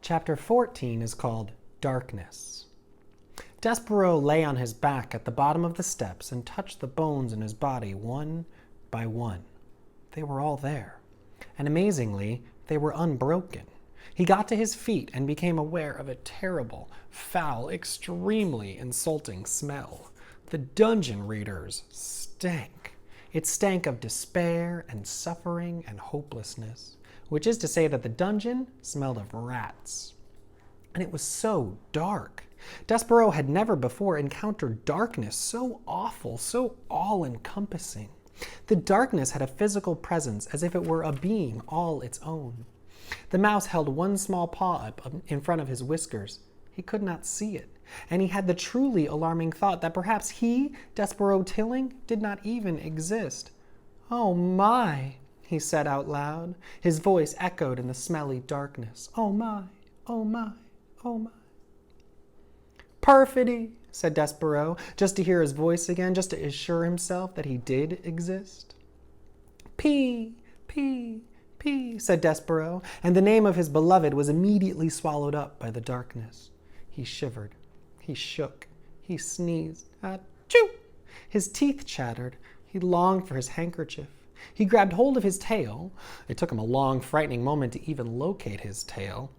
Chapter 14 is called Darkness. Despereaux lay on his back at the bottom of the steps and touched the bones in his body one by one. They were all there, and amazingly, they were unbroken. He got to his feet and became aware of a terrible, foul, extremely insulting smell. The dungeon readers stank. It stank of despair and suffering and hopelessness, which is to say that the dungeon smelled of rats. And it was so dark. Despereaux had never before encountered darkness so awful, so all-encompassing. The darkness had a physical presence as if it were a being all its own. The mouse held one small paw up in front of his whiskers. He could not see it, and he had the truly alarming thought that perhaps he, Despereaux Tilling, did not even exist. "Oh my," he said out loud. His voice echoed in the smelly darkness. "Oh my, oh my, oh my." "Perfidy," said Despereaux, just to hear his voice again, just to assure himself that he did exist. "Pee, pee, pee," said Despereaux, and the name of his beloved was immediately swallowed up by the darkness. He shivered, he shook, he sneezed. Achoo! His teeth chattered. He longed for his handkerchief. He grabbed hold of his tail. It took him a long, frightening moment to even locate his tail.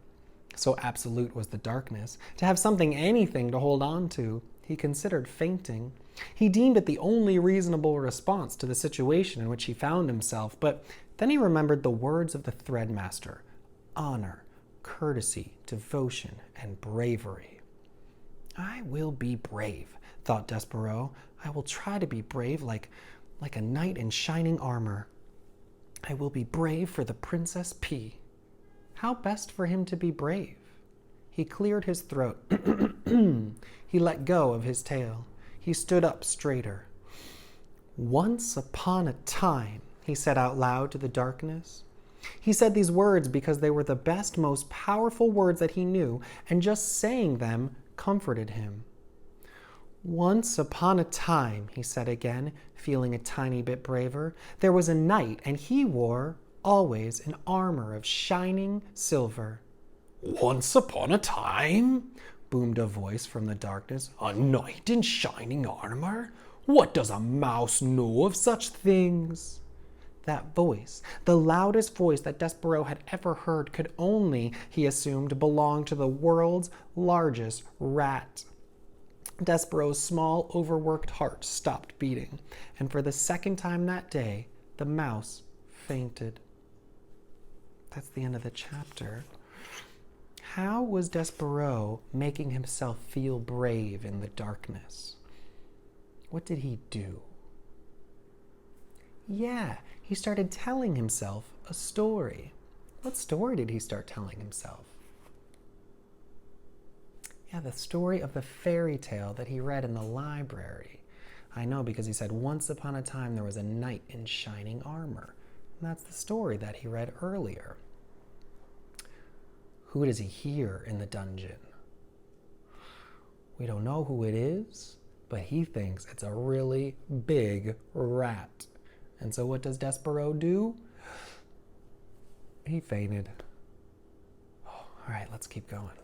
So absolute was the darkness. To have something, anything to hold on to, he considered fainting. He deemed it the only reasonable response to the situation in which he found himself, but then he remembered the words of the threadmaster: honor, courtesy, devotion, and bravery. "I will be brave," thought Despereaux. "I will try to be brave like a knight in shining armor. I will be brave for the Princess P." How best for him to be brave? He cleared his throat. He let go of his tail. He stood up straighter. "Once upon a time," he said out loud to the darkness. He said these words because they were the best, most powerful words that he knew, and just saying them comforted him. "Once upon a time," he said again, feeling a tiny bit braver, "there was a knight, and he wore always an armor of shining silver." "Once upon a time?" boomed a voice from the darkness. "A knight in shining armor? What does a mouse know of such things?" That voice, the loudest voice that Despereaux had ever heard, could only, he assumed, belong to the world's largest rat. Despereaux's small, overworked heart stopped beating, and for the second time that day, the mouse fainted. That's the end of the chapter. How was Despereaux making himself feel brave in the darkness? What did he do? Yeah, he started telling himself a story. What story did he start telling himself? Yeah, the story of the fairy tale that he read in the library. I know, because he said, "Once upon a time there was a knight in shining armor." And that's the story that he read earlier. Who does he hear in the dungeon? We don't know who it is, but he thinks it's a really big rat. And so what does Despereaux do? He fainted. Oh, all right, let's keep going.